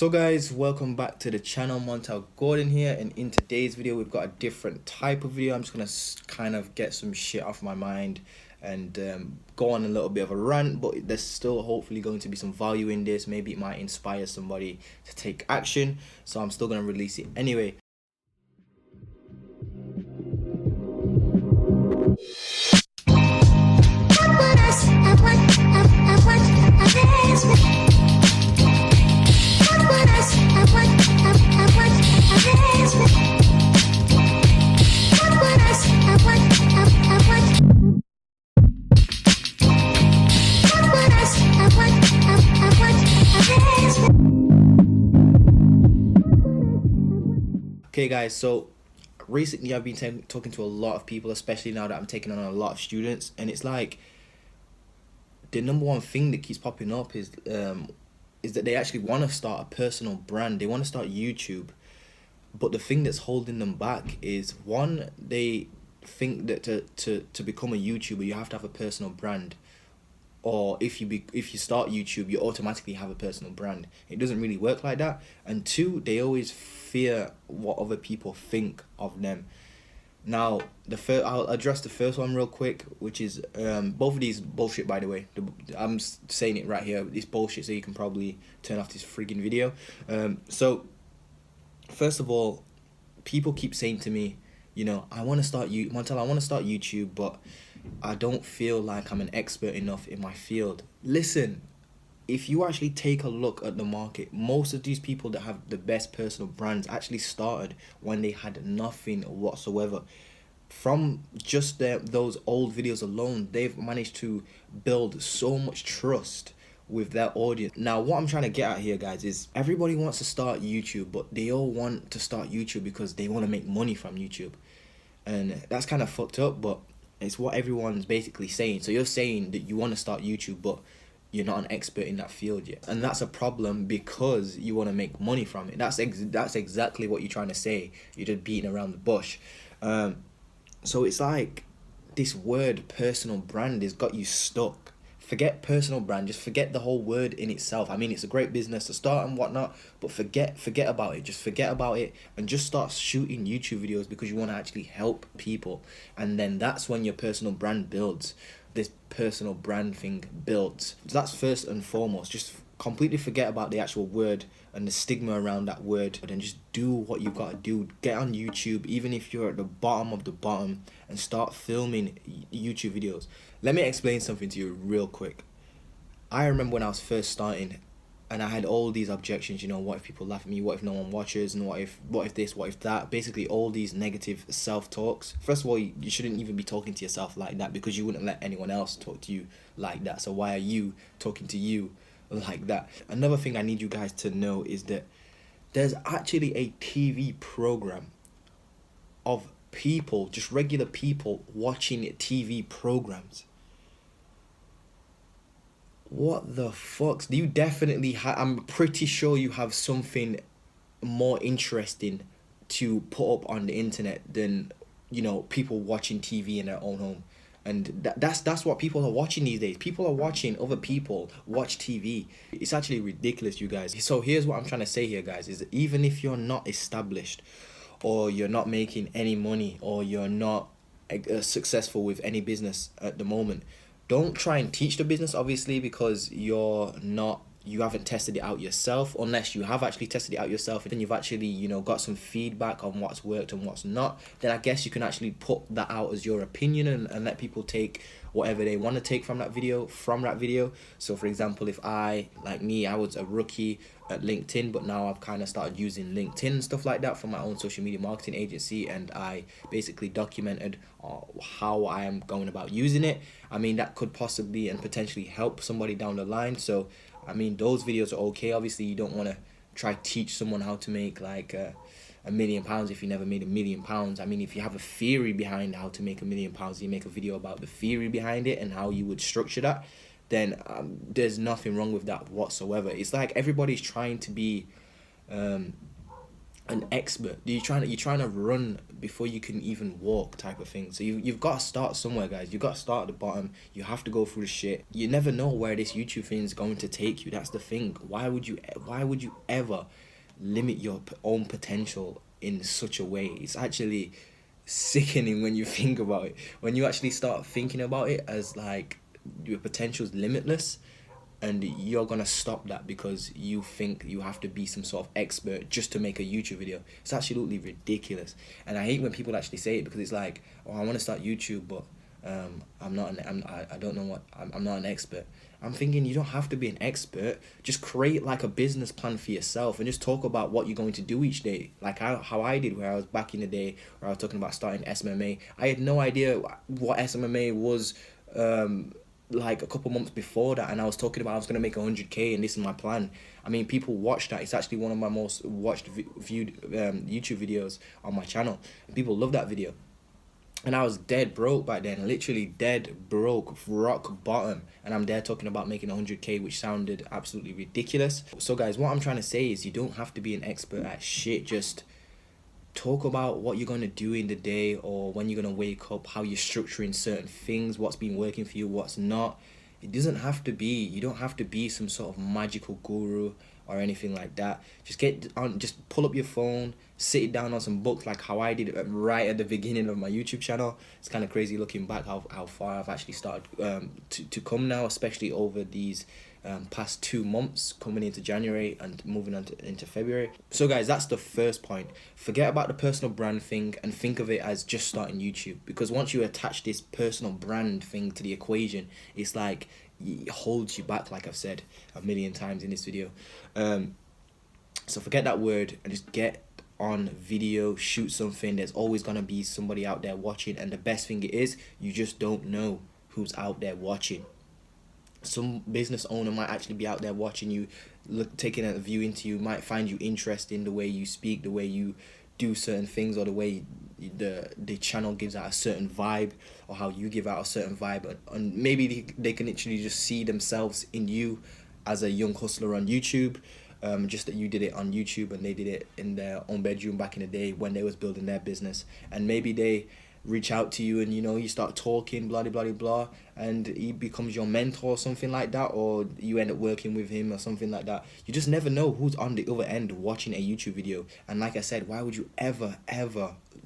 So guys, welcome back to the channel. Montel Gordon here, and in today's video we've got a different type of video. I'm just gonna kind of get some shit off my mind and go on a little bit of a rant, but there's still hopefully going to be some value in this. Maybe it might inspire somebody to take action, so I'm still gonna release it anyway. Okay guys, so recently I've been talking to a lot of people, especially now that I'm taking on a lot of students, and it's like the number one thing that keeps popping up is that they actually want to start a personal brand. They want to start YouTube, but the thing that's holding them back is, one, they think that to become a YouTuber you have to have a personal brand, or if you start YouTube you automatically have a personal brand. It doesn't really work like that. And two, they always fear what other people think of them. Now I'll address the first one real quick, which is both of these bullshit, by the way. I'm saying it right here, it's bullshit, so you can probably turn off this freaking video. So first of all, people keep saying to me, you know, I want to start YouTube, but I don't feel like I'm an expert enough in my field. Listen, if you actually take a look at the market, most of these people that have the best personal brands actually started when they had nothing whatsoever. From just those old videos alone, they've managed to build so much trust with their audience. Now, what I'm trying to get at here, guys, is everybody wants to start YouTube, but they all want to start YouTube because they want to make money from YouTube. And that's kind of fucked up, but it's what everyone's basically saying. So you're saying that you want to start YouTube, but you're not an expert in that field yet, and that's a problem because you want to make money from it. That's exactly what you're trying to say. You're just beating around the bush. So it's like this word personal brand has got you stuck. Forget personal brand, just forget the whole word in itself. I mean, it's a great business to start and whatnot, but forget about it. Just forget about it and just start shooting YouTube videos because you want to actually help people. And then that's when your personal brand builds. This personal brand thing builds. So that's first and foremost. Just completely forget about the actual word and the stigma around that word, and then just do what you've got to do. Get on YouTube, even if you're at the bottom of the bottom, and start filming YouTube videos. Let me explain something to you real quick. I remember when I was first starting and I had all these objections, you know, what if people laugh at me, what if no one watches, and what if this, what if that, basically all these negative self-talks. First of all, you shouldn't even be talking to yourself like that, because you wouldn't let anyone else talk to you like that. So why are you talking to you like that? Another thing I need you guys to know is that there's actually a TV program of people, just regular people, watching TV programs. What the fuck? You definitely I'm pretty sure you have something more interesting to put up on the internet than, you know, people watching TV in their own home. And that's what people are watching these days. People are watching other people watch TV. It's actually ridiculous, you guys. So here's what I'm trying to say here, guys, is that even if you're not established, or you're not making any money, or you're not successful with any business at the moment, don't try and teach the business, obviously, because you haven't tested it out yourself. Unless you have actually tested it out yourself and you've actually, you know, got some feedback on what's worked and what's not, then I guess you can actually put that out as your opinion and let people take whatever they want to take from that video. So for example, if I was a rookie at LinkedIn, but now I've kind of started using LinkedIn and stuff like that for my own social media marketing agency, and I basically documented how I am going about using it. I mean, that could possibly and potentially help somebody down the line. So I mean, those videos are okay. Obviously, you don't want to try teach someone how to make like £1 million if you never made £1 million. I mean, if you have a theory behind how to make £1 million, you make a video about the theory behind it and how you would structure that, then there's nothing wrong with that whatsoever. It's like everybody's trying to be an expert. You're trying to run before you can even walk, type of thing. So you've got to start somewhere, guys. You've got to start at the bottom. You have to go through the shit. You never know where this YouTube thing is going to take you. That's the thing. Why would you ever limit your own potential in such a way? It's actually sickening when you think about it. When you actually start thinking about it as like your potential is limitless, and you're gonna stop that because you think you have to be some sort of expert just to make a YouTube video. It's absolutely ridiculous, and I hate when people actually say it, because it's like, oh, I want to start YouTube, but I don't know what, I'm not an expert. I'm thinking, you don't have to be an expert. Just create like a business plan for yourself and just talk about what you're going to do each day. Like how I did, where I was back in the day, where I was talking about starting SMMA. I had no idea what SMMA was. Like a couple months before that, and I was talking about I was going to make 100k and this is my plan. I mean, people watch that. It's actually one of my most watched viewed YouTube videos on my channel, and people love that video. And I was dead broke back then, literally dead broke, rock bottom, and I'm there talking about making 100k, which sounded absolutely ridiculous. So guys, what I'm trying to say is, you don't have to be an expert at shit. Just talk about what you're going to do in the day, or when you're going to wake up, how you're structuring certain things, what's been working for you, what's not. It doesn't have to be, you don't have to be some sort of magical guru or anything like that. Just pull up your phone, sit down on some books, like how I did right at the beginning of my YouTube channel. It's kind of crazy looking back how far I've actually started to come now, especially over these past 2 months, coming into January and moving on into February. So guys, that's the first point. Forget about the personal brand thing and think of it as just starting YouTube, because once you attach this personal brand thing to the equation, it's like it holds you back, like I've said a million times in this video. So forget that word and just get on video, shoot something. There's always gonna be somebody out there watching, and the best thing is, you just don't know who's out there watching. Some business owner might actually be out there watching you, taking a view into you, might find you interesting, the way you speak, the way you do certain things, or the way the channel gives out a certain vibe, or how you give out a certain vibe, and maybe they can literally just see themselves in you as a young hustler on YouTube. Just that you did it on YouTube and they did it in their own bedroom back in the day when they was building their business, and maybe they reach out to you, and you start talking, blah blah blah blah, and he becomes your mentor or something like that, or you end up working with him or something like that. You just never know who's on the other end watching a YouTube video. And like I said, why would you ever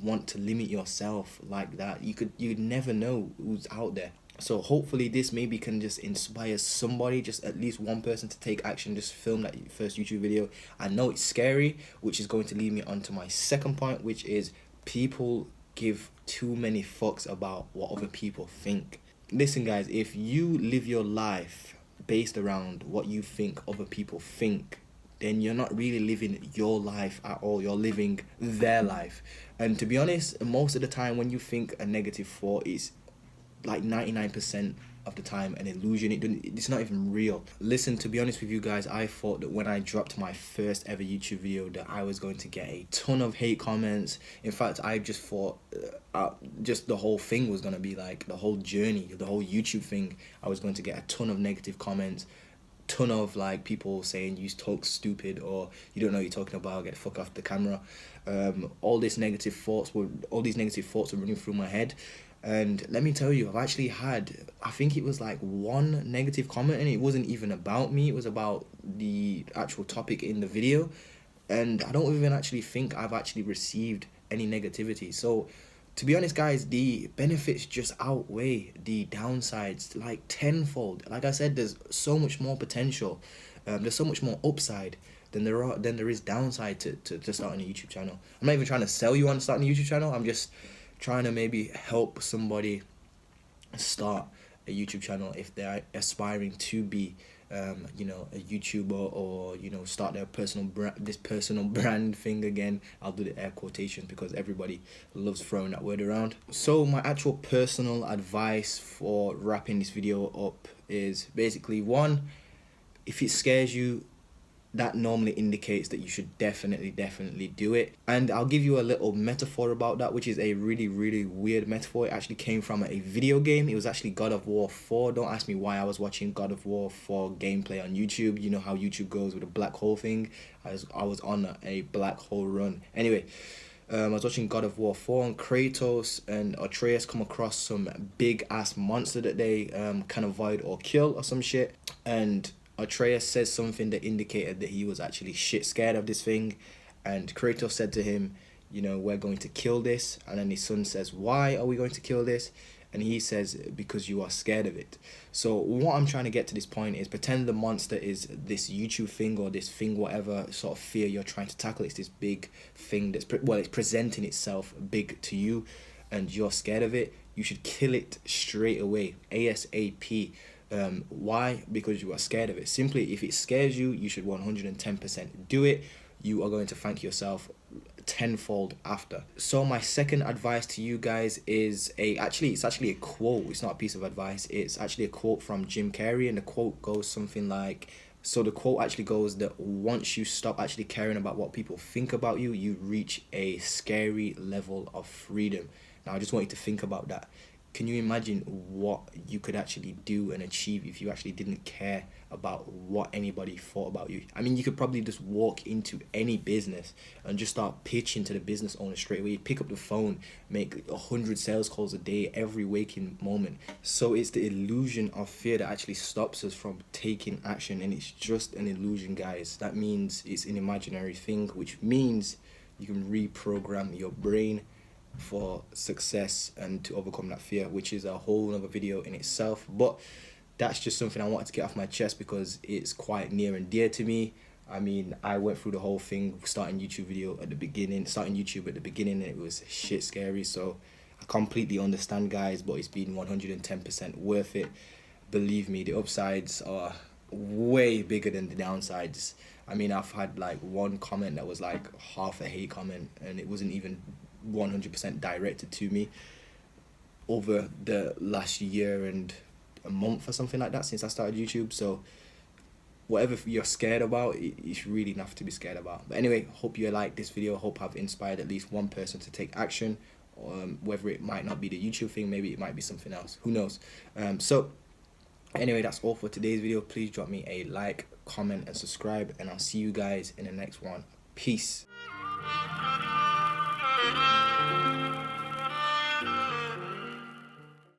want to limit yourself like that? You'd never know who's out there. So hopefully this maybe can just inspire somebody, just at least one person, to take action, just film that first YouTube video. I know it's scary, which is going to lead me on to my second point, which is people give too many fucks about what other people think. Listen guys, if you live your life based around what you think other people think, then you're not really living your life at all. You're living their life. And to be honest, most of the time when you think a negative thought, is like 99% of the time an illusion. It's not even real. Listen, to be honest with you guys, I thought that when I dropped my first ever YouTube video that I was going to get a ton of hate comments. In fact, I just thought just the whole thing was going to be like, the whole journey, the whole YouTube thing, I was going to get a ton of negative comments, ton of like people saying you talk stupid, or you don't know what you're talking about, get the fuck off the camera. All these negative thoughts were running through my head. And let me tell you, I've actually had, I think it was like one negative comment, and it wasn't even about me. It was about the actual topic in the video. And I don't even actually think I've actually received any negativity. So to be honest guys, the benefits just outweigh the downsides like tenfold. Like I said, there's so much more potential. There's so much more upside than there is downside to starting a YouTube channel. I'm not even trying to sell you on starting a YouTube channel. I'm just trying to maybe help somebody start a YouTube channel if they're aspiring to be a YouTuber, or start their personal brand thing again. I'll do the air quotations because everybody loves throwing that word around. So my actual personal advice for wrapping this video up is basically, one, if it scares you, that normally indicates that you should definitely do it. And I'll give you a little metaphor about that, which is a really weird metaphor. It actually came from a video game. It was actually God of War 4. Don't ask me why I was watching God of War 4 gameplay on YouTube. You know how YouTube goes with a black hole thing. I was on a black hole run. Anyway, I was watching God of War 4, and Kratos and Atreus come across some big ass monster that they can avoid or kill or some shit. And Atreus says something that indicated that he was actually shit scared of this thing. And Kratos said to him, you know, we're going to kill this. And then his son says, why are we going to kill this? And he says, because you are scared of it. So what I'm trying to get to this point is, pretend the monster is this YouTube thing or this thing, whatever sort of fear you're trying to tackle. It's this big thing that's, it's presenting itself big to you and you're scared of it. You should kill it straight away, ASAP. Why? Because you are scared of it. Simply, if it scares you, you should 110% do it. You are going to thank yourself tenfold after. So my second advice to you guys is it's actually a quote. It's not a piece of advice. It's actually a quote from Jim Carrey, and the quote goes something like, so the quote actually goes that once you stop actually caring about what people think about you, you reach a scary level of freedom. Now I just want you to think about that. Can you imagine what you could actually do and achieve if you actually didn't care about what anybody thought about you? I mean, you could probably just walk into any business and just start pitching to the business owner straight away. You pick up the phone, make 100 sales calls a day every waking moment. So it's the illusion of fear that actually stops us from taking action, and it's just an illusion, guys. That means it's an imaginary thing, which means you can reprogram your brain for success and to overcome that fear, which is a whole other video in itself. But that's just something I wanted to get off my chest because it's quite near and dear to me. I mean, I went through the whole thing starting YouTube at the beginning, and it was shit scary. So I completely understand, guys, but it's been 110% worth it. Believe me, the upsides are way bigger than the downsides. I mean, I've had like one comment that was like half a hate comment, and it wasn't even 100% directed to me over the last year and a month or something like that since I started YouTube. So whatever you're scared about, it's really enough to be scared about. But anyway, hope you like this video. Hope I've inspired at least one person to take action. Whether it might not be the YouTube thing, maybe it might be something else, who knows. So anyway, that's all for today's video. Please drop me a like, comment and subscribe, and I'll see you guys in the next one. Peace.